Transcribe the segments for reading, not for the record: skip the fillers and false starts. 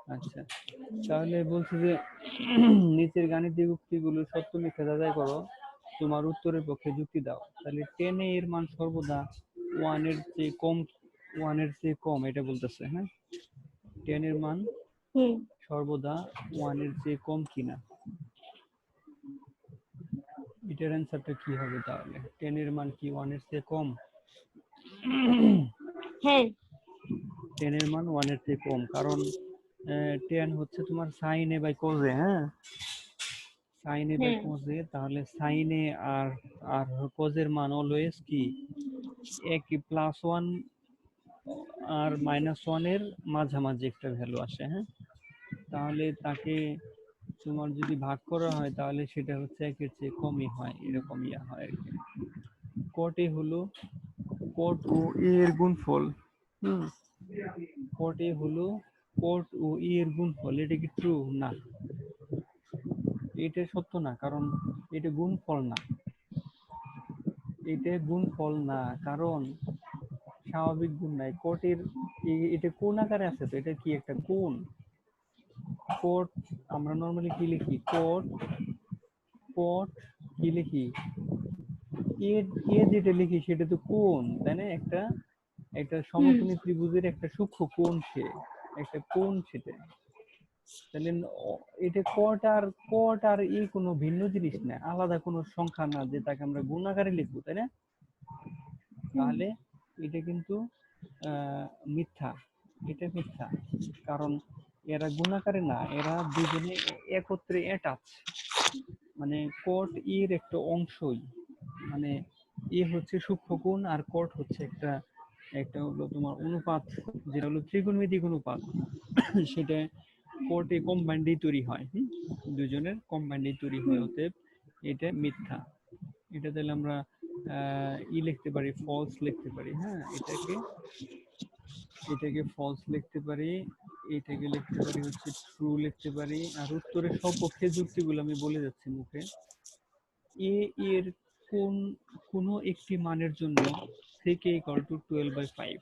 আচ্ছা, তাহলে বলছি যে নিচের গাণিতিক উক্তিগুলো সত্য মিথ্যা যাচাই করো, তোমার উত্তরের পক্ষে যুক্তি দাও। তাহলে 10 এর মান সর্বদা 1 এর চেয়ে কম, 1 এর চেয়ে কম এটা বলতেছে। হ্যাঁ, 10 এর মান হুম। সর্বদা 1 এর চেয়ে কম কিনা, এটার অ্যান্সারটা কি হবে তাহলে? 10 এর মান কি 1 এর চেয়ে কম? হ্যাঁ। 10 এর মান 1 এর চেয়ে কম, কারণ 10 হচ্ছে তোমার সাইন এ বাই কোজে। হ্যাঁ, সাইন এ বাই হ্যাঁ। কোজে, তাহলে সাইন এ আর আর কোজের মান অলওয়েজ কি একই, +1 আর -1 এর মাঝামাঝি একটা ভ্যালু আসে। হ্যাঁ, তাহলে তাকে তোমার যদি ভাগ করা হয় তাহলে সেটা হচ্ছে 1 এর চেয়ে কমই হয়, এরকম ইয়া হয় আর কি। কট এ হলো কট ও এ এর গুণফল। হুম, কট এ হলো কট ও ই এর গুণফল। এটা কি ট্রু? না, এটা সত্য না, কারণ এটা গুণফল না। এটা গুণফল না, কারণ স্বাভাবিক গুণ নাই। কোটের এটা কোণ আকারে আছে, তো এটা কি একটা কোণ। কোট আমরা নর্মালি কি লিখি? কোট, কোট কি লিখি? এ, এ যেটা লিখি সেটা তো কোণ, তাই না? একটা একটা হুম। সমকোণী ত্রিভুজের একটা সূক্ষ্ম কোণ, সে একটা কোণ সেটা। তাহলে এটা কট আর এই কোনো ভিন্ন জিনিস না, আলাদা কোনো সংখ্যা না যে তাকে আমরা গুণ আকারে লিখবো, তাই না? হুম। তাহলে এটা কিন্তু মিথ্যা, এটা মিথ্যা। কারণ এরা গুণাকারে না, এরা দুজনে একত্রে অ্যাটাচ। মানে কট এর একটা অংশই, মানে এ হচ্ছে সূক্ষ্মকোণ আর কট হচ্ছে একটা একটা হলো তোমার অনুপাত, যেটা হলো ত্রিকোণমিতিক অনুপাত। সেটা কট এ কম্বাইন্ডেই তৈরি হয়। দুজনের কম্বাইন্ডেই তৈরি হয়, হুম। অতএব এটা মিথ্যা। এটা তাহলে আমরা ই লিখতে পারি, ফলস লিখতে পারি। হ্যাঁ, এটাকে ফলস লিখতে পারি, এটাকে লিখতে পারি হচ্ছে ট্রু লিখতে পারি। আর উত্তরের সপক্ষে যুক্তিগুলো আমি বলে যাচ্ছি মুখে। এ এর কোন কোনো একটি মানের জন্য থেকে ইকুয়াল টু 12/5।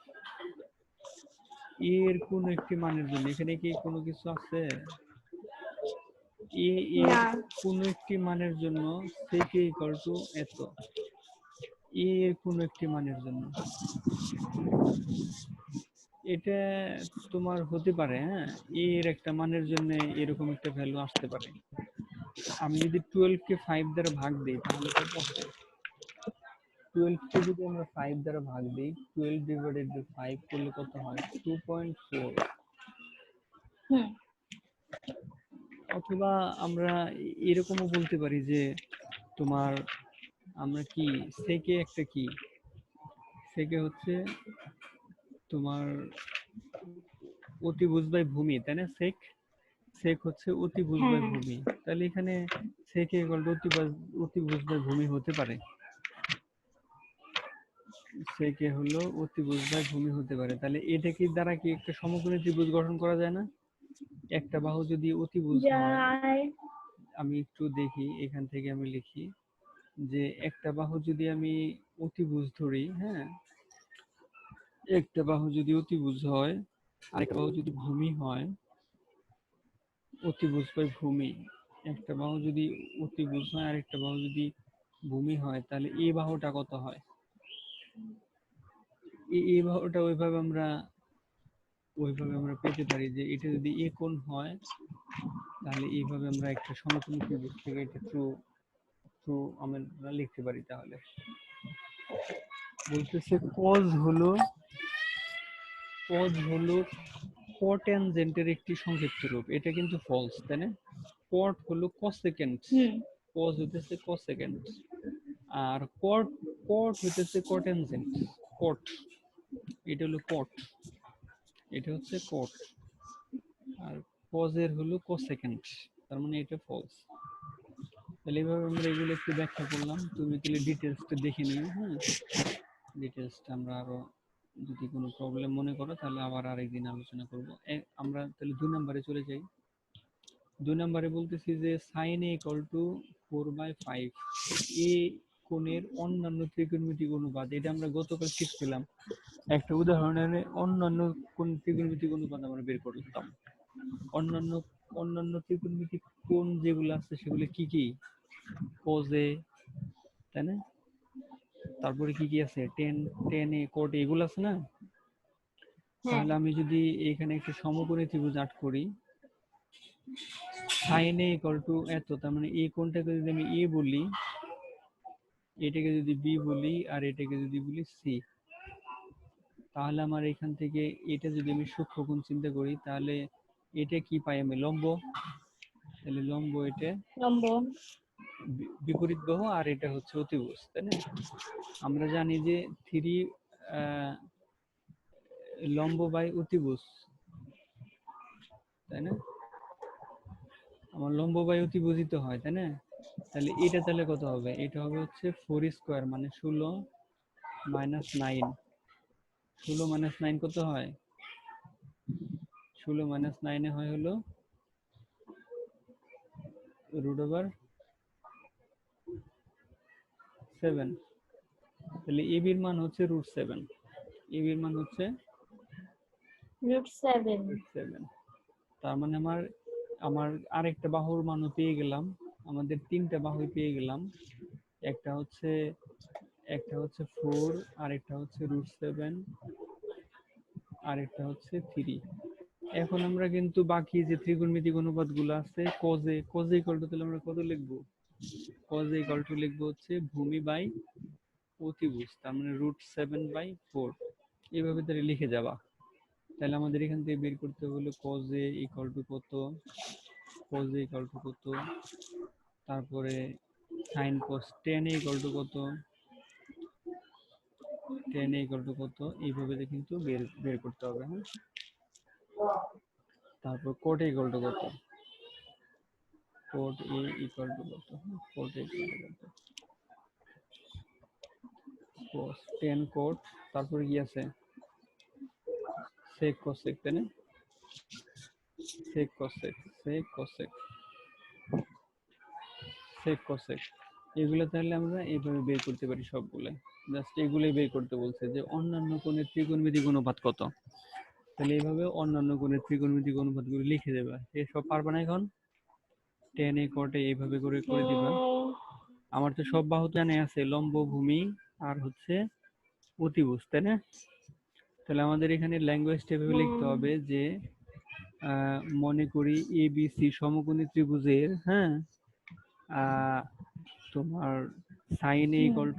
এর কোন একটি মানের জন্য, এখানে কি কোনো কিছু আছে? এ এর না। কোন একটি মানের জন্য থেকে ইকুয়াল টু এত, এ এর কোন একটি মানের জন্য, এটা তোমার হতে পারে। হ্যাঁ, এর একটা মানের জন্য এরকম একটা ভ্যালু আসতে পারে। আমি যদি 12 কে 5 দ্বারা ভাগ দিই তাহলে কত আসে? 12 কে যদি আমরা 5 দ্বারা ভাগ দিই, 12 ডিভাইডেড বাই 5 করলে কত হয়? 2.4। হুম। অথবা আমরা এরকমও বলতে পারি যে তোমার আমরা কি সেকে একটা কি, সেকে হচ্ছে তোমার অতিভুজ বাই ভূমি, তাই না? সেক, সেক হচ্ছে অতিভুজ বাই হ্যাঁ। ভূমি। তাহলে এখানে সেকে ইকুয়াল টু অতিভুজ বাই ভূমি হতে পারে। সেকে হলো অতিভুজ বাই ভূমি হতে পারে। তাহলে এটা কি দ্বারা কি একটা সমকোণী ত্রিভুজ গঠন করা যায় না? একটা বাহু যদি অতিভুজ হয়, যায়। আমি একটু দেখি, এখান থেকে আমি লিখি যে একটা বাহু যদি আমি অতিভুজ ধরি। হ্যাঁ, একটা বাহু যদি অতিভুজ হয়, আরেকটা বাহু যদি ভূমি হয়, অতিভুজ বাই ভূমি। একটা বাহু যদি অতিভুজ হয় আরেকটা বাহু যদি ভূমি হয়, তাহলে এই বাহুটা কত হয়? এই বাহুটা ওইভাবে আমরা পেতে পারি যে এটা যদি এ কোণ হয়, তাহলে এইভাবে আমরা একটা সমকোণী ত্রিভুজ থেকে এটা ট্রু ট্রু আমরা লিখতে পারি। তাহলে বলতেছে কজ হলো কোট্যানজেন্টের একটি সংক্ষিপ্ত রূপ। এটা কিন্তু ফলস, তাই না? কট হলো কোসেকেন্ড, হুম। কজ হইতেছে কোসেকেন্ড, আর কট কট হইতেছে কোট্যানজেন্ট। কট, এটা হলো কট, এটা হচ্ছে কট। আর কজের হলো কোসেকেন্ড, তার মানে এটা ফলস। তাহলে এইভাবে আমরা এগুলো একটু ব্যাখ্যা করলাম, তুমি তাহলে ডিটেলসটা দেখে নিও। হ্যাঁ, ডিটেলসটা আমরা আরো যদি কোনো প্রবলেম মনে করো তাহলে আবার আরেকদিন আলোচনা করব। আমরা তাহলে 2 নম্বরে চলে যাই। 2 নম্বরে বলতেছি যে সাইন এ ইকুয়াল টু 4/5, এ কোণের অন্যান্য ত্রিকোণমিতিক অনুপাত। এটা আমরা গতকাল শিখছিলাম, একটা উদাহরণের অন্যান্য কোন ত্রিকোণমিতিক অনুপাত আমরা বের করতাম। অন্যান্য অন্যান্য ত্রিকোণমিতিক কোণ যেগুলো আছে সেগুলো কি কি? কোজে, তাই না? তারপরে কি কি আছে? টেন এ, কোট এগুলো আছে না? হ্যাঁ তাহলে আমি যদি এখানে একটা সমকোণী ত্রিভুজ আর্ট করি, সাইন এ ইকুয়াল টু এত, তার মানে এই কোণটাকে যদি আমি এ বলি, এটাকে যদি বি বলি, আর এটাকে যদি বলি সি, তাহলে আমার এখান থেকে এটা যদি আমি সূক্ষ্মকোণ চিন্তা করি, তাহলে এটা কি পাই আমি? লম্ব। তাহলে লম্ব এটা লম্ব। বিপরীত বাহু, আর এটা হচ্ছে অতিভুজ, তাই না? আমরা জানি যে থ্রি লম্ব বাই অতিভুজ, তাই না? আমার লম্ব বাই অতিভুজিত হয়, তাই না? তাহলে এটা তাহলে কত হবে? এটা হবে হচ্ছে 4 স্কোয়ার, মানে 16 মাইনাস 9। 16 মাইনাস 9 কত হয়? 16 মাইনাস 9 হয় হলো √7। তাহলে এবির মান হচ্ছে √7। এবির মান হচ্ছে √7। √7। তার মানে আমার আমার আরেকটা বাহুর মানও পেয়ে গেলাম। আমাদের তিনটা বাহু পেয়ে গেলাম। একটা হচ্ছে 4, আরেকটা হচ্ছে √7, আরেকটা হচ্ছে 3। এখন আমরা কিন্তু বাকি যে ত্রিকোণমিতিক অনুপাতগুলো আছে, কোজে ইকুয়াল টু, তাহলে আমরা কত লিখবো? কোজে ইকুয়াল টু লিখবো হচ্ছে ভূমি বাই অতিভুজ, তার মানে √7/4। এইভাবে তাহলে লিখে যাবা। তাহলে আমাদের এখান থেকে বের করতে হলো কোজে ইকুয়াল টু কত, কোজে ইকুয়াল টু কত, তারপরে sin cos tan equal to কত, টেন ইকুয়াল টু কত, এইভাবে কিন্তু বের বের করতে হবে। হ্যাঁ, তারপর কোট ইকুয়াল টু কত, কোট এ ইকুয়াল টু কত, কোট এ ইকুয়াল টু কত, কোস 10 কোট, তারপরে কি আছে? সেক কোসেক, তাই না? Sec cosec, sec cosec, sec cosec, এগুলো তাহলে আমরা এইভাবে বের করতে পারি সবগুলো। জাস্ট এগুলোই বের করতে বলছে যে অন্যান্য কোণের ত্রিকোণমিতিক অনুপাত কত। তাহলে এইভাবে অন্যান্য কোণের ত্রিকোণমিতিক অনুপাতগুলো লিখে দেবা। এসব পারবা না এখন? টেন এ কোটে এইভাবে করে করে দিবা। আমার তো সব বাহু তো জানা আছে, লম্ব, ভূমি আর হচ্ছে অতিভুজ, তাই না? তাহলে আমাদের এখানে ল্যাঙ্গুয়েজটা এভাবে লিখতে হবে যে মনে করি এ বি সি সমকোণী ত্রিভুজের, হ্যাঁ, তোমার সাইন এ ইকুয়াল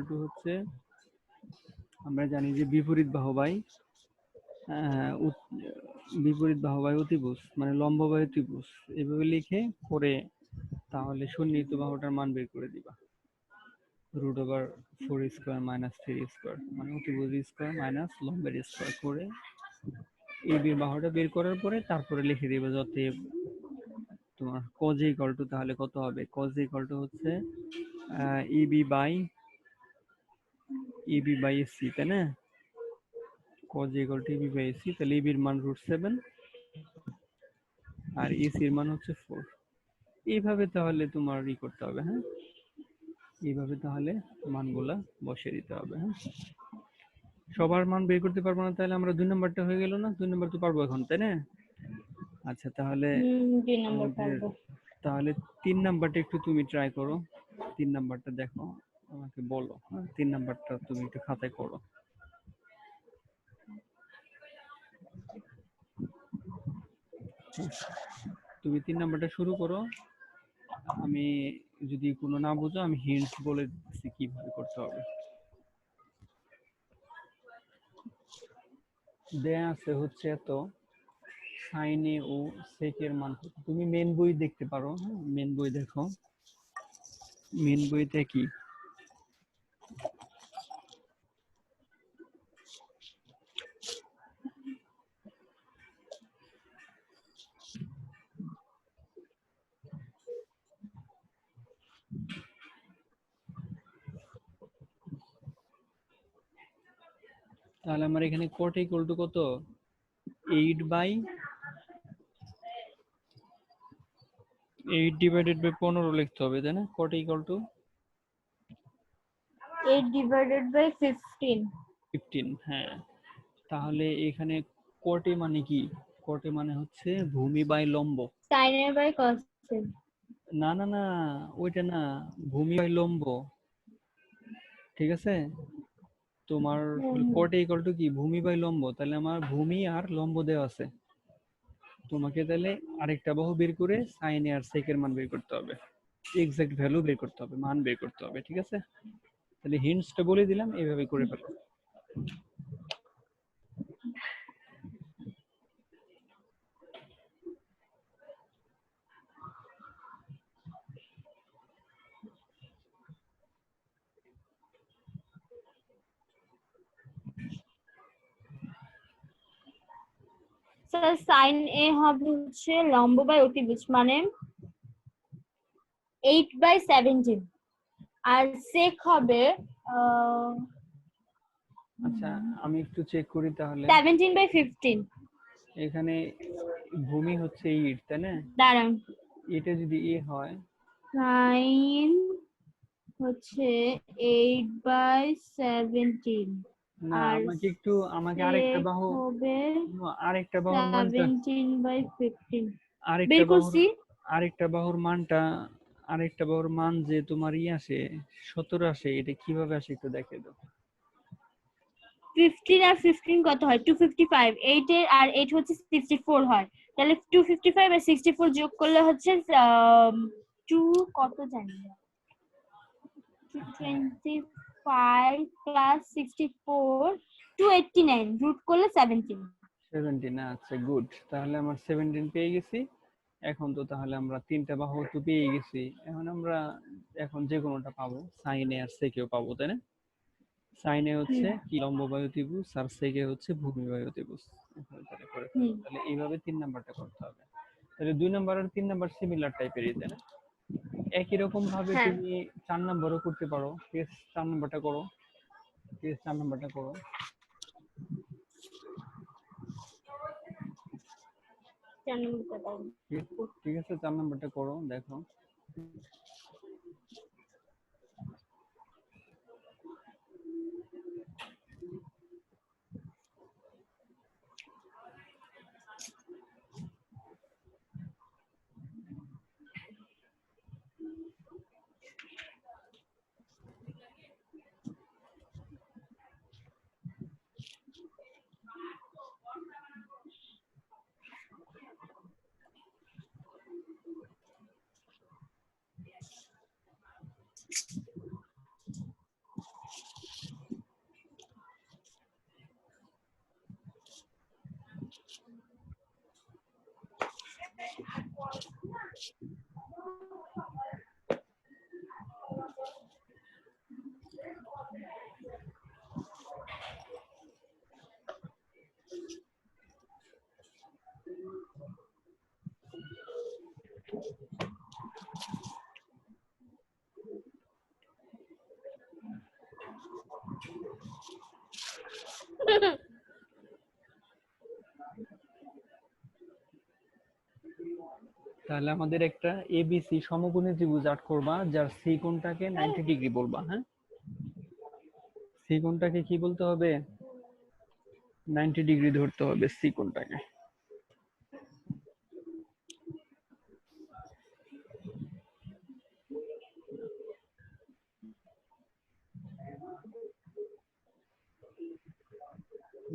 টু হচ্ছে, আমরা জানি যে বিপরীত বাহু বাই বিপরীত বাহু বাই অতিভুজ, মানে লম্ব বাই অতিভুজ, এভাবে লিখে পরে তাহলে সন্নিহিত বাহুটার মান বের করে দিবা। √4 স্কোয়ার মাইনাস 3 স্কোয়ার, মানে অতিভুজ স্কোয়ার মাইনাস লম্বের স্কোয়ার করে এই বির বাহুটা বের করার পরে তারপরে লিখে দিবে যাতে তোমার cos a ইকুয়াল টু, তাহলে কত হবে? cos a ইকুয়াল টু হচ্ছে এবি বাই সি, তাই না? cos a equal to A B by C, তাহলে এবির মান √7 আর এসির মান হচ্ছে 4। এইভাবে তাহলে তোমার করতে হবে। হ্যাঁ, এইভাবে তাহলে মানগুলা বসিয়ে দিতে হবে। হ্যাঁ, সবার মান বের করতে পারবো না, তাহলে আমরা 2 নাম্বারটা হয়ে গেল না? 2 নাম্বার তো পারবো এখন, তাই না? আচ্ছা, তাহলে 2 নম্বর আমাদের পারবো। তাহলে 3 নাম্বারটা একটু তুমি ট্রাই করো। 3 নাম্বারটা দেখো, আমাকে বলো। হ্যাঁ, 3 নাম্বারটা তুমি একটু খাতায় করো। তুমি 3 নাম্বারটা শুরু করো। আমি যদি কোনো না বুঝো আমি হিন্টস বলে দিচ্ছি কিভাবে করতে হবে। দেয়া আছে হচ্ছে এত, সাইনে ও সেকের মান কত। তুমি মেন বই দেখতে পারো। হ্যাঁ, মেন বই দেখো। মেন বইতে কি তাহলে আমার এখানে কোট ইকুয়াল টু কত? 8 ডিভাইডেড বাই 15 লিখতে হবে, তাই না? Cot equal to 8/15। 15। হ্যাঁ, তাহলে এখানে কোটে মানে কি? কোটে মানে হচ্ছে ভূমি বাই লম্ব। সাইনের বাই কসের। না না না, ওইটা না, ভূমি বাই লম্ব। ঠিক আছে, তোমার কোটে ইকুয়াল টু কি, ভূমি বাই লম্ব। তাহলে আমার ভূমি আর লম্ব দেওয়া আছে, তোমাকে তাহলে আরেকটা বাহু বের করে সাইনে আর সেকের মান বের করতে হবে, এক্সাক্ট ভ্যালু বের করতে হবে, মান বের করতে হবে। ঠিক আছে, তাহলে হিন্টসটা বলে দিলাম, এইভাবে করে ফেলো। স্যার সাইন এ হবে হচ্ছে লম্ব বাই অতিভুজ মানে 8/17, আর সেক হবে আচ্ছা, আমি একটু চেক করি তাহলে। 17/15। এখানে ভূমি হচ্ছে 8, তাই না? দাঁড়ান, এটা যদি এ হয়, সাইন হচ্ছে 8/17 না আর আমাকে আরেকটা সেক বাহু, হবে আরেকটা বাহুর মানটা, 17/15 আরেকটা বের বাহুর করছি। আরেকটা বাহুর মানটা, আরেকটা বাহুর মান যে তোমার আসে 17 আসে, এটা কিভাবে আসে একটু দেখে দাও। 15 আর 15 কত হয়? 255। 8 এর আর 8 হচ্ছে 64 হয়। তাহলে 255 আর 64 যোগ করলে হচ্ছে 2 কত জানি না, 225 প্লাস 64 289 রুট করলে 17। 17, আচ্ছা গুড, তাহলে আমার 17 পেয়ে গেছি। এখন তো তাহলে আমরা তিনটা বাহু তো পেয়ে গেছি, এখন যে কোনোটা পাবো, সাইনে আর সেকেও পাবো, তাই না? সাইনে হচ্ছে কি, লম্ব বায়ু ত্রিভুজ, আর সেকে হচ্ছে ভূমি বায়ু ত্রিভুজ। এভাবে তাহলে করে ফেলবো। তাহলে এইভাবে 3 নাম্বারটা করতে হবে। তাহলে 2 নাম্বার আর 3 নাম্বার সিমিলার টাইপেরই, তাই না? একই রকম ভাবে হ্যাঁ, তুমি 4 নাম্বারও করতে পারো। কেস 4 নাম্বারটা করো, কেস 4 নাম্বারটা করো। 4 নম্বর কথা। ঠিক আছে, 4 নাম্বারটা করো, দেখো। তাহলে আমাদের একটা এবিসি সমকোণী ত্রিভুজ আর্ট করবা, যার সি কোণটাকে 90 ডিগ্রি বলবা। হ্যাঁ, সি কোণটাকে কি বলতে হবে? 90 ডিগ্রি ধরতে হবে সি কোণটাকে।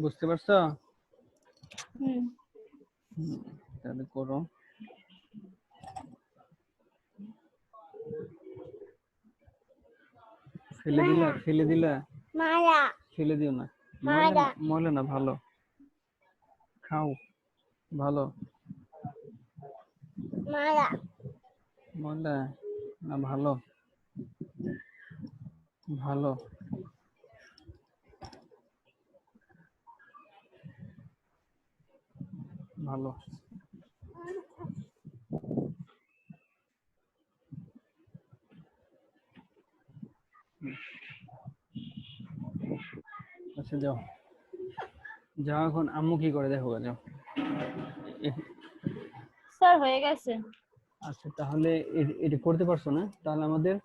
বুঝতে পারছো? তাহলে করো। ফেলে দিলা, ফেলে দিও না, ময়লা না, ভালো খাও, ভালো ময়লা না, ভালো ভালো। ভালো। আচ্ছা যাও, যাও, এখন আম্মু কি করে দেখো, যাও। স্যার হয়ে গেছে। আচ্ছা, তাহলে এটা করতে পারছো না? তাহলে আমাদের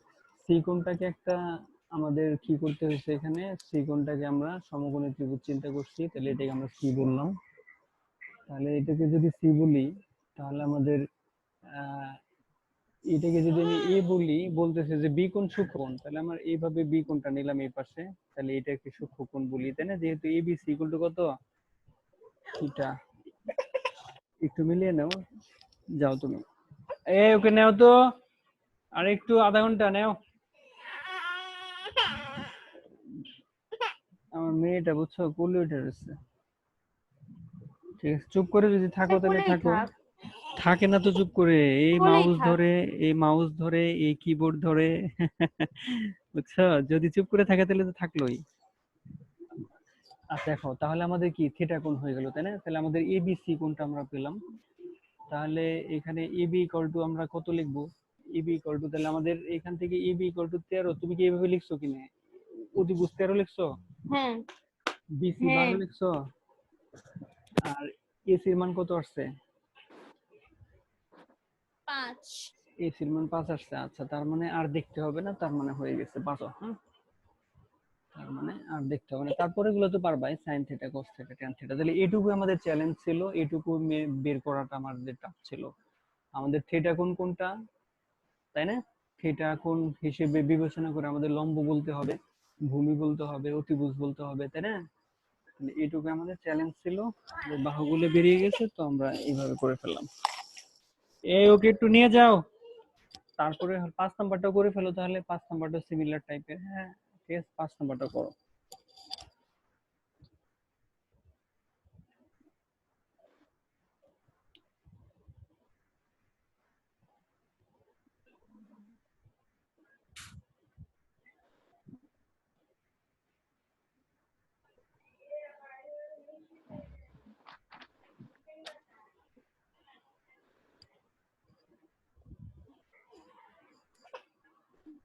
সি কোণটাকে আমাদের কি করতে হয়েছে, এখানে সি কোণটাকে আমরা সমকোণী ত্রিভুজ চিন্তা করছি, তাহলে এটাকে আমরা সি বললাম। তাহলে এটাকে যদি সি বলি তাহলে আমাদের আহ, এটাকে যদি আমি এ বলি, বলতেছে যে বি কোণ সূক্ষ্মকোণ, তাহলে আমার এইভাবে বি কোণটা নিলাম এই পাশে, তাহলে এটাকে সূক্ষ্মকোণ বলি, তাই না? যেহেতু A B C equal to কত, থিটা। একটু মিলিয়ে নাও, যাও তুমি, ওকে নাও তো, আর একটু আধা ঘন্টা নাও। আমার মেয়েটা বুঝছো কোলে উঠে রয়েছে। ঠিক আছে, চুপ করে যদি থাকো তাহলে কোলেই থাকো। থাক, থাকে না তো চুপ করে, এই কোলেই মাউস থাক। ধরে, এই মাউস ধরে, এই কিবোর্ড ধরে। বুঝছো, যদি চুপ করে থাকে তাহলে তো থাকলোই। আচ্ছা দেখো, তাহলে আমাদের কি থিটা কোণ হয়ে গেল, তাই না? তাহলে আমাদের এবিসি কোণটা আমরা পেলাম। তাহলে এখানে এবি ইকুয়াল টু আমরা কত লিখবো? এবি ইকুয়াল টু, তাহলে আমাদের এখান থেকে এবি ইকুয়াল টু 13। তুমি কি এইভাবে লিখছো কিনা? অধিভুজ 13 লিখছো, হ্যাঁ বিসি হ্যাঁ 12 লিখছো, আর এসির মান কত আসছে? 5। এসির মান 5 আসছে। আচ্ছা, তার মানে আর দেখতে হবে না, তার মানে হয়ে গেছে 5। হ্যাঁ, তার মানে আর দেখতে হবে না, তারপরে গুলো তো পারবাই, sine theta, cos theta, tan theta. তাহলে এটুকু আমাদের চ্যালেঞ্জ ছিল, এটুকু বের করাটা আমাদের টাফ ছিল। আমাদের থিটা কোণ কোনটা, তাই না? থিটা কোণ হিসেবে বিবেচনা করে আমাদের লম্ব বলতে হবে, ভূমি বলতে হবে, অতিভুজ বলতে হবে, তাই না? মানে এইটুকু আমাদের চ্যালেঞ্জ ছিল। যে বাহুগুলো বেরিয়ে গেছে, তো আমরা এইভাবে করে ফেললাম। ওকে একটু নিয়ে যাও, তারপরে 5 নাম্বারটা করে ফেলো, তাহলে 5 নাম্বারটা সিমিলার টাইপের। হ্যাঁ, ঠিক আছে, 5 নাম্বারটা করো।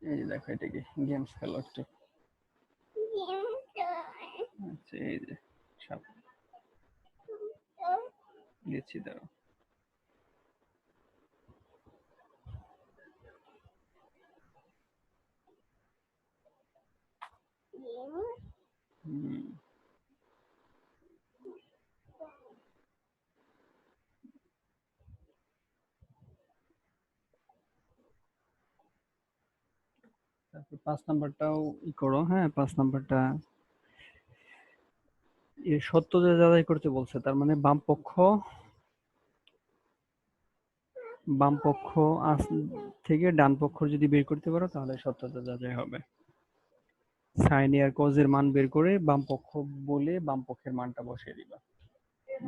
এই যে দেখো, এটা কি গেমস খেলো একটু। আচ্ছা, এই যে সব দিচ্ছি, দাঁড়াও। হুম, তারপর 5 নাম্বারটাও ই করো। হ্যাঁ, 5 নাম্বারটা এর সত্যতা যাচাই করতে বলছে, তার মানে বাম পক্ষ থেকে ডান পক্ষ যদি বের করতে পারো তাহলে সত্যতা যাচাই হবে। সাইন আর কজ এর মান বের করে বাম পক্ষ বলে বাম পক্ষের মানটা বসিয়ে দিবা।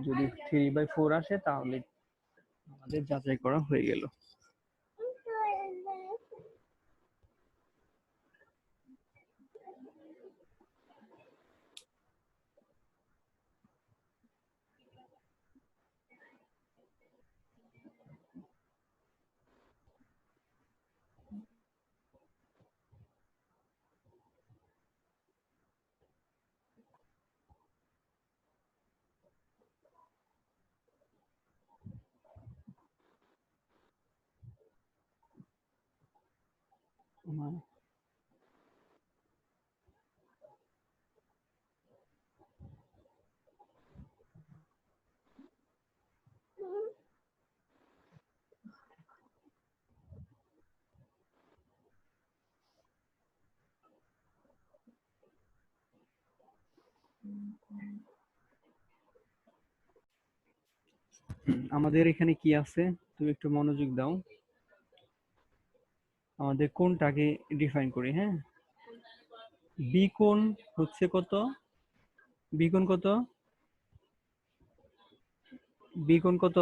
যদি 3/4 আসে তাহলে আমাদের যাচাই করা হয়ে গেল। আমাদের এখানে কি আছে, তুমি একটু মনোযোগ দাও। আমাদের কোণটাকে ডিফাইন করি। হ্যাঁ, বি কোণ হচ্ছে কত? বি কোণ কত? বি কোণ কত?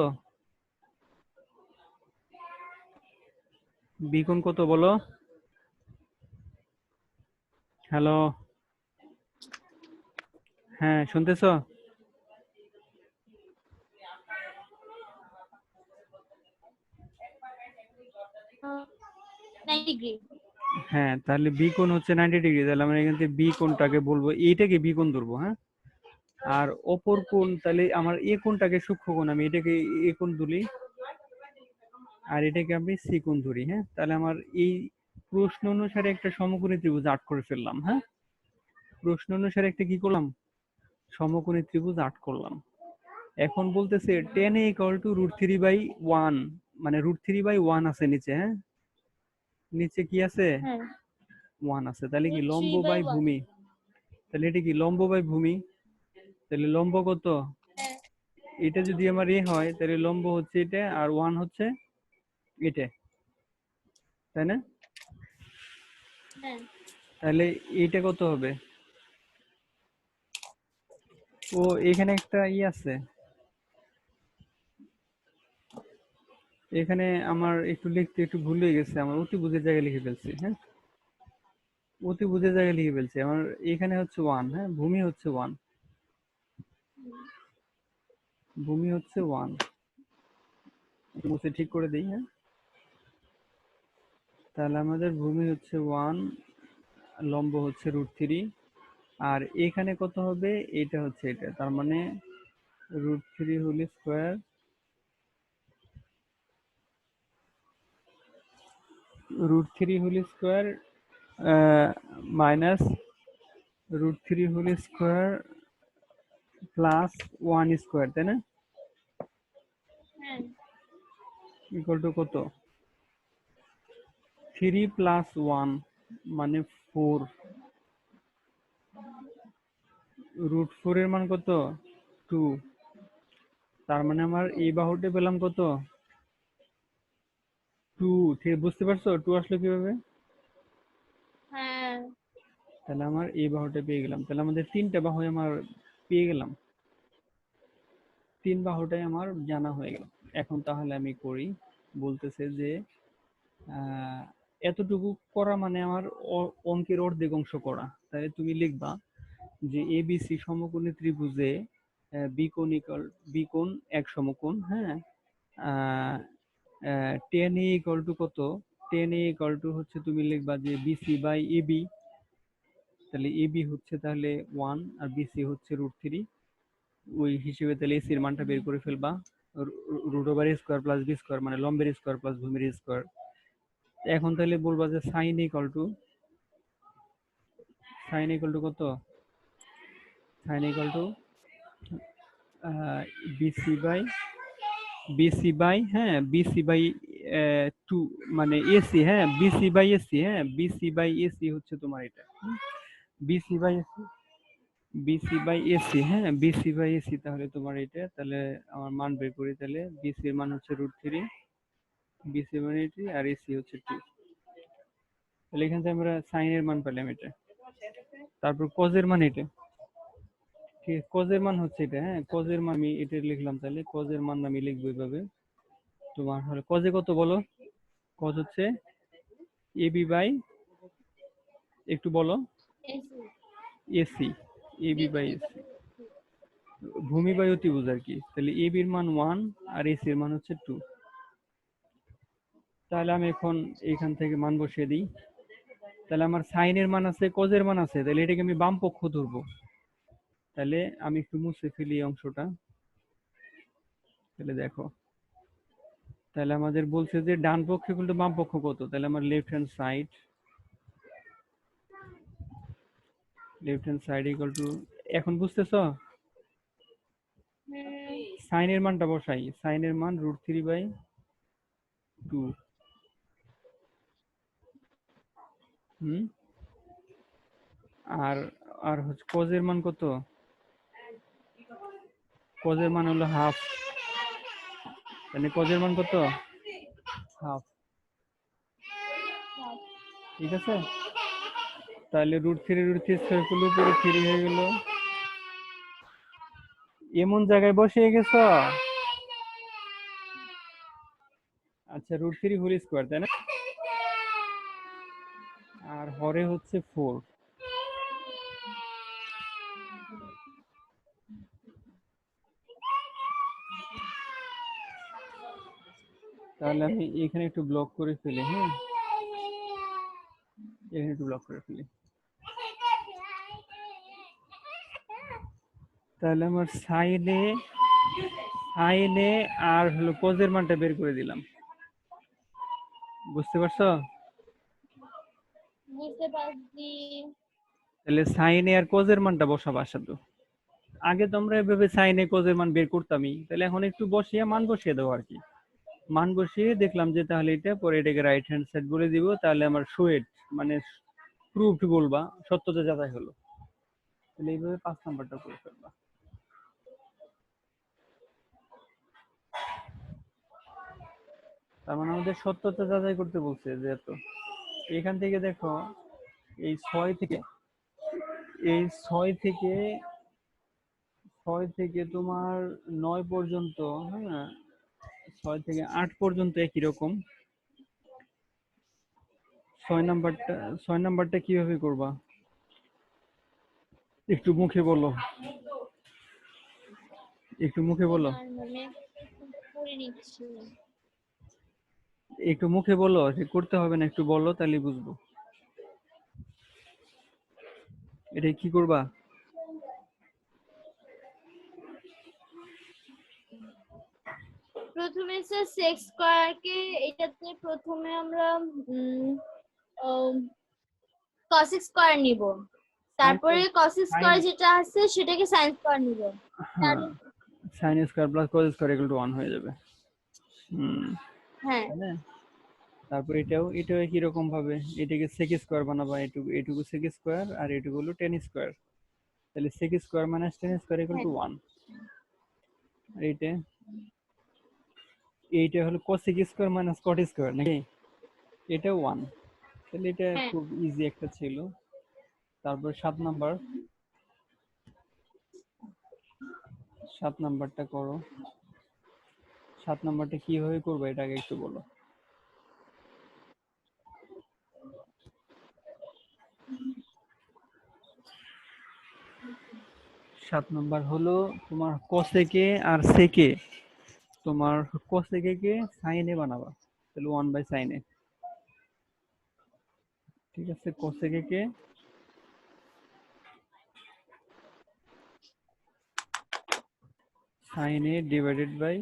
বি কোণ কত বলো? হ্যালো, হ্যাঁ শুনতেছো? 9 ডিগ্রি। হ্যাঁ, তাহলে বি কোণ হচ্ছে 90 ডিগ্রি। তাহলে আমরা এখান থেকে বি কোণটাকে বলবো, এইটাকে বি কোণ ধরবো। হ্যাঁ, আর অপর কোণ, তাহলে আমার এ কোণটাকে সূক্ষ্ম কোণ, আমি এটাকে এ কোণ ধরি, আর এটাকে আমি সি কোণ ধরি। হ্যাঁ, তাহলে আমার এই প্রশ্ন অনুসারে একটা সমকোণী ত্রিভুজ আর্ট করে ফেললাম। হ্যাঁ, প্রশ্ন অনুসারে একটা কি করলাম, সমকোণী ত্রিভুজ আর্ট করলাম। এখন বলতেছে tan a ইকুয়াল টু √3/1, মানে √3/1 আছে নিচে, হ্যাঁ নিচে কি আছে, হ্যাঁ 1 আছে, তাহলে কি লম্ব বাই 3/1 ভূমি, তাহলে এটা কি লম্ব বাই ভূমি, তাহলে লম্ব কত, হ্যাঁ এটা যদি আমার এ হয় তাহলে লম্ব হচ্ছে এটা আর 1 হচ্ছে এটা, তাই না? হ্যাঁ তাহলে এইটা কত হবে, ও এখানে একটা আছে, এখানে আমার একটু লিখতে একটু ভুল হয়ে গেছে, আমার অতি বুঝের জায়গায় লিখে ফেলছি, হ্যাঁ অতি বুঝের জায়গায় লিখে ফেলছি, আমার এখানে হচ্ছে 1, হ্যাঁ ভূমি হচ্ছে 1, ভূমি হচ্ছে 1, মুছে ঠিক করে দিই, হ্যাঁ তাহলে আমাদের ভূমি হচ্ছে 1, লম্ব হচ্ছে √3, আর এখানে কত হবে, এটা হচ্ছে এটা, তার মানে √3 whole square, √3 whole square minus √3 whole square plus 1 square, তাই না, হ্যাঁ ইকুয়াল টু কত, 3 প্লাস 1 মানে 4, √4 এর মান কত, 2, তার মানে আমার এই বাহুটা পেলাম কত, 2, ঠিক বুঝতে পারছো 2 আসলে কিভাবে, হ্যাঁ তাহলে আমার এই বাহুটা পেয়ে গেলাম, তাহলে আমাদের তিনটা বাহু আমার পেয়ে গেলাম, 3 বাহুটাই আমার জানা হয়ে গেল। এখন তাহলে আমি করি, বলতেছে যে আহ, এতটুকু করা মানে আমার অঙ্কের অর্ধেক অংশ করা, তাহলে তুমি লিখবা যে এবিসি সমকোণী ত্রিভুজে বিকোণ এক সমকোণ, হ্যাঁ tan a ইকুয়াল টু কত, tan a ইকুয়াল টু হচ্ছে তুমি লিখবা যে বিসি বাই এবি, তাহলে এবি হচ্ছে তাহলে 1 আর বিসি হচ্ছে √3, ওই হিসেবে তাহলে এসির মানটা বের করে ফেলবা, √স্কয়ার প্লাস বি স্কয়ার মানে লম্বের স্কয়ার প্লাস ভূমির স্কয়ার। এখন তাহলে বলবা যে সাইন ইকুয়াল টু কত, sin equal to B C by হ্যাঁ বিসি বাই 2 মানে এসি, হ্যাঁ বিসি বাই এসি হচ্ছে তোমার এটা, বিসি বাই এসি, হ্যাঁ বিসি বাই এসি, তাহলে তোমার এটা, তাহলে আমার মান বের করি, তাহলে বিসি এর মান হচ্ছে √3, বিসি মানে 3 আর এসি হচ্ছে 2, তাহলে এখান থেকে আমরা সাইন এর মান পেলাম এটা, তারপর কজের মান এটা, ঠিক আছে কজের মান হচ্ছে এটা, হ্যাঁ কজের মান আমি এটা লিখলাম, তাহলে কজের মান আমি লিখবো এইভাবে, তোমার হলো কজে কত বলো, কজ হচ্ছে এবি বাই, একটু বলো, A C A C, A B by B C A C, ভূমি বাই অতিভুজ আর কি, তাহলে এবির মান 1 আর এসির মান হচ্ছে 2, তাহলে আমি এখন এখান থেকে মান বসিয়ে দিই, তাহলে আমার সাইনের মান আছে কজের মান আছে, তাহলে এটাকে আমি বাম পক্ষ ধরবো, তাহলে আমি একটু মুছে ফেলি এই অংশটা, তাহলে দেখো, তাহলে আমাদের বলছে যে ডান পক্ষে কিন্তু বাম পক্ষ কত, তাহলে আমার left hand side equal two, এখন বুঝতেছো, সাইনের মানটা বসাই, সাইনের মান √3/2, হুম, আর আর হচ্ছে কজের মান কত, কজের মান হলো হাফ, মানে কজের মান কত, হাফ, ঠিক আছে, তাহলে √3 স্কয়ার করলে উপরে 3 হয়ে গেল, এমন জায়গায় বসে গেছো, আচ্ছা √3 হোল স্কয়ার তাই না, আর হরে হচ্ছে 4, তাহলে আমি এখানে একটু ব্লক করে ফেলি, হ্যাঁ এখানে একটু ব্লক করে ফেলি, তাহলে আমার সাইনে আর হলো কজের মানটা বের করে দিলাম, বুঝতে পারছো, বুঝতে পারছি। তাহলে সাইনে আর কজের মানটা বসাবা শুধু, আগে তো আমরা এভাবে সাইনে কজের মান বের করতামই, তাহলে এখন একটু বসিয়ে মান বসিয়ে দেবো আর কি। মান বসিয়ে দেখলাম যে তাহলে এটা, পরে এটাকে রাইট হ্যান্ড সাইড বলে দিব, তাহলে আমার শোয়েড মানে প্রুফড বলবা, সত্যতা যাচাই হলো। তাহলে এইভাবে 5 নাম্বারটা করে ফেলবা। তার মানে আমাদের সত্যতা যাচাই করতে বলছে যেহেতু, এখান থেকে দেখো এই 6 থেকে, এই 6 থেকে 6 থেকে তোমার 9 পর্যন্ত, হ্যাঁ 6 থেকে 8 পর্যন্ত একই রকম। 6 নাম্বারটা, 6 নাম্বারটা কিভাবে করবা একটু মুখে বলো, একটু মুখে বলো, আর মানে করে নিচ্ছি। একটু মুখে বলো, সে করতে হবে না, একটু বলো তাহলে বুঝবো। এটা কি করবা? প্রথমে স্যার সেক্স স্কয়ারকে এটাতে প্রথমে আমরা কসিক স্কয়ার নিব, তারপরে কসিক সাইন, স্কয়ার যেটা আছে সেটাকে সাইন স্কয়ার নিব। হ্যাঁ sine square plus cos square equal to 1 হয়ে যাবে। হুম, হ্যাঁ তাই না? তারপর এটাও একই রকম ভাবে এটাকে সেক স্কয়ার বানাবা, এটুকু সেক স্কয়ার আর এটুকু হলো 10 স্কয়ার, তাহলে sec square minus 10 square equal হ্যাঁ টু 1। আর এইটা হলো cosec square minus cot square নাকি, এটাও 1, তাহলে এটা হ্যাঁ। খুব ইজি একটা ছিল। তারপর 7 নাম্বার, 7 নাম্বারটা করো। 7 নাম্বারটা কিভাবে করবো এটা আগে একটু বলো। 7 নাম্বার হলো তোমার কোসেকে আর সেকে, তোমার কোসেকে কে সাইনে বানাবা, তাহলে 1 বাই সাইনে, ঠিক আছে? কোসেকে কে সাইনে ডিভাইডেড বাই,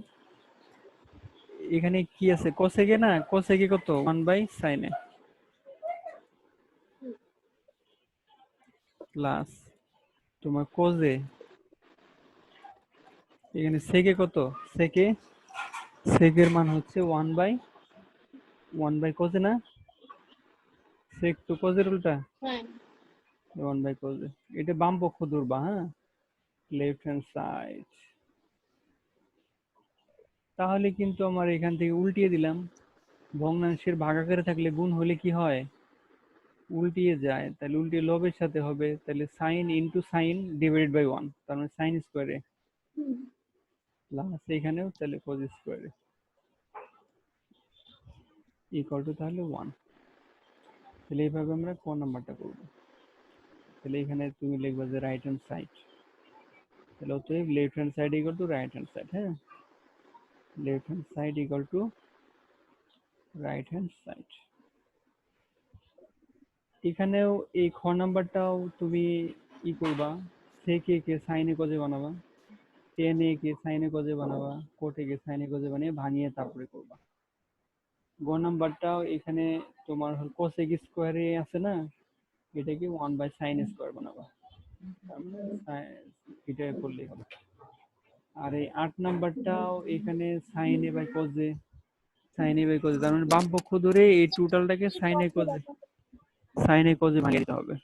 এখানে কি আছে কোসেকে, না কোসেকে কত 1 বাই সাইনে প্লাস তোমার কোজে, এখানে সেকে কত, সেকে, সেকের মান হচ্ছে 1 বাই কোজে না, সেক তো কোজের উল্টা, হ্যাঁ 1 বাই কোজে। এটা বাম পক্ষ ধরবা, হ্যাঁ লেফট হ্যান্ড সাইড। তাহলে কিন্তু আমার এখান থেকে উল্টিয়ে দিলাম, ভগ্নাংশের ভাগাকারে থাকলে গুণ হলে কি হয়, উল্টিয়ে যায়, তাহলে উল্টিয়ে লবের সাথে হবে, তাহলে sin into sin divided by 1, তার মানে সাইন স্কয়ারে প্লাস এখানেও তাহলে কোজ স্কয়ারে ইকুয়াল টু তাহলে 1। তাহলে এইভাবে আমরা ক নাম্বারটা করব। তাহলে এখানে তুমি লিখবে যে রাইট হ্যান্ড সাইড, তাহলে অতএব left hand side equal to right hand side, হ্যাঁ left hand side equal to right hand side. এখানেও এই খ নাম্বারটাও তুমি ই করবা, সেকে কে সাইনে কজে বানাবা, টেন এ কে সাইনে কজে বানাবা, কোটে কে সাইনে কজে বানিয়ে ভাঙিয়ে তারপরে করবা। গ নাম্বারটাও এখানে তোমার কোসেক স্কোয়ারে আছে না, এটাকে 1 বাই সাইন স্কোয়ার বানাবা, তার মানে এটা করলেই হবে। আর এই 8 নাম্বারটাও এখানে সাইন এ বাই কজে, সাইন এ বাই কজে, তার মানে বাম পক্ষ ধরে এই টোটালটাকে সাইন এ কজে ভাঙিয়ে দিতে হবে।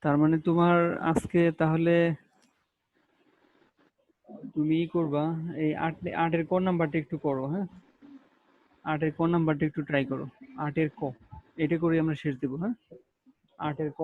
তার মানে তোমার আজকে তাহলে তুমি ই করবা, এই 8 এর ক নাম্বারটা একটু করো, হ্যাঁ 8 এর ক নাম্বারটা একটু ট্রাই করো, 8 এর ক, এটা করে আমরা শেষ দেবো, হ্যাঁ 8 এর ক।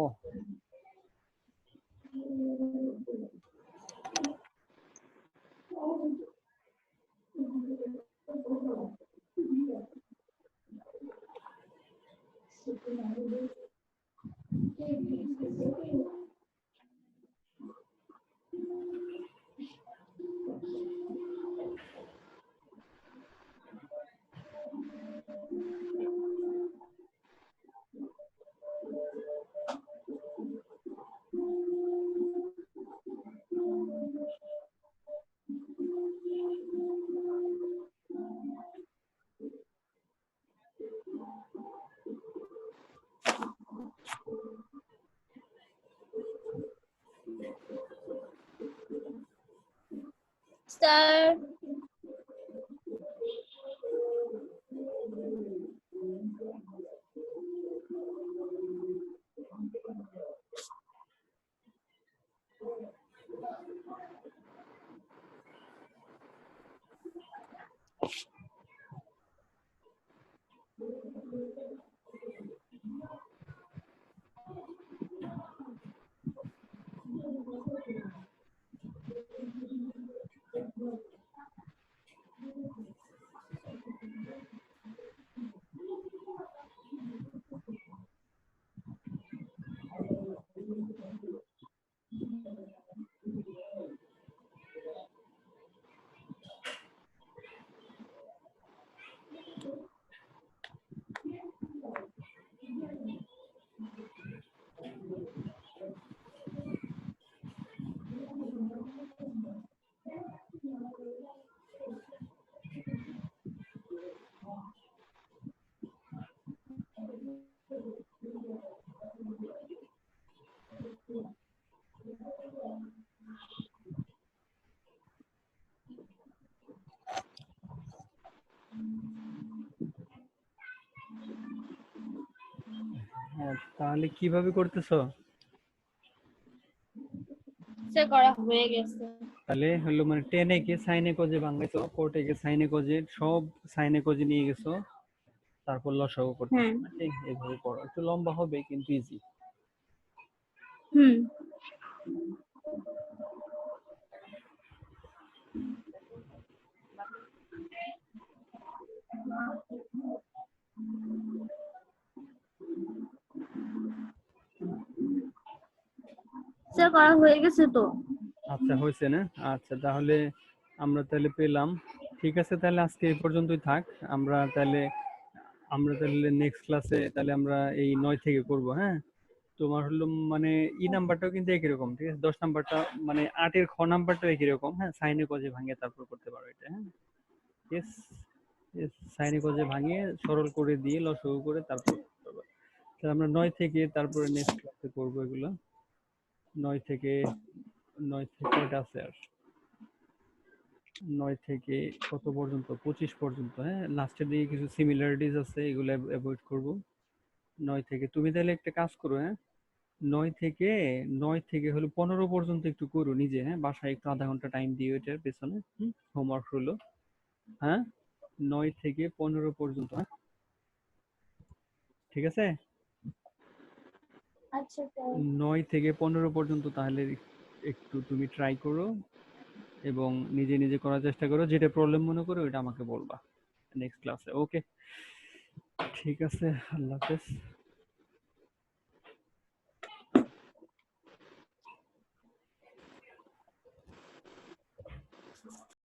স্যার। হ্যাঁ, তাহলে কিভাবে করতেছো? স্যার করা হয়ে গেছে। তাহলে হলো মানে টেনে কে সাইনে কজে ভাঙাইছো, কোর্টে কে সাইনে কজে, সব সাইনে কজে নিয়ে গেছো, তারপর লসাগু করতেছো হুম নাকি? এইভাবে করো, একটু লম্বা হবে কিন্তু ইজি। হুম। স্যার করা হয়ে গেছে তো। আচ্ছা হয়েছে না? আচ্ছা তাহলে আমরা তাহলে পেলাম। ঠিক আছে, তাহলে আজকে এই পর্যন্তই থাক। আমরা তাহলে নেক্সট ক্লাসে তাহলে আমরা এই 9 থেকে করব, হ্যাঁ? তোমার হলো মানে নাম্বারটাও কিন্তু একই রকম, ঠিক আছে? 10 নাম্বারটা মানে 8 এর খ নাম্বারটাও একই রকম, হ্যাঁ? সাইনে কজে ভাঙে তারপর করতে পারো এটা, হ্যাঁ? ইয়েস, ইয়েস, সাইনে কজে ভাঙিয়ে সরল করে দিয়ে লসাগু করে তারপর করবা। তাহলে আমরা 9 থেকে তারপরে নেক্সট ক্লাসে করব এগুলো। 9 থেকে 9 থেকে কয়টা আছে আর? 9 থেকে কত পর্যন্ত? 25 পর্যন্ত, হ্যাঁ? লাস্টের দিকে কিছু সিমিলারিটিস আছে, এগুলো অ্যাভয়েড করব। 9 থেকে তুমি তাহলে একটা কাজ করো, হ্যাঁ? 9 থেকে 9 থেকে হলো 15 পর্যন্ত একটু করো নিজে, হ্যাঁ? বাসায় একটু আধা ঘন্টা টাইম দিও এটার পেছনে, হোমওয়ার্ক হলো, হ্যাঁ? 9 থেকে 15 পর্যন্ত, হ্যাঁ? ঠিক আছে? আচ্ছা স্যার। 9 থেকে 15 পর্যন্ত তাহলে একটু তুমি ট্রাই করো এবং নিজে নিজে করার চেষ্টা করো। যেটা প্রবলেম মনে করো ওটা আমাকে বলবা নেক্সট ক্লাসে। ওকে, ঠিক আছে, আল্লাহ হাফেজ।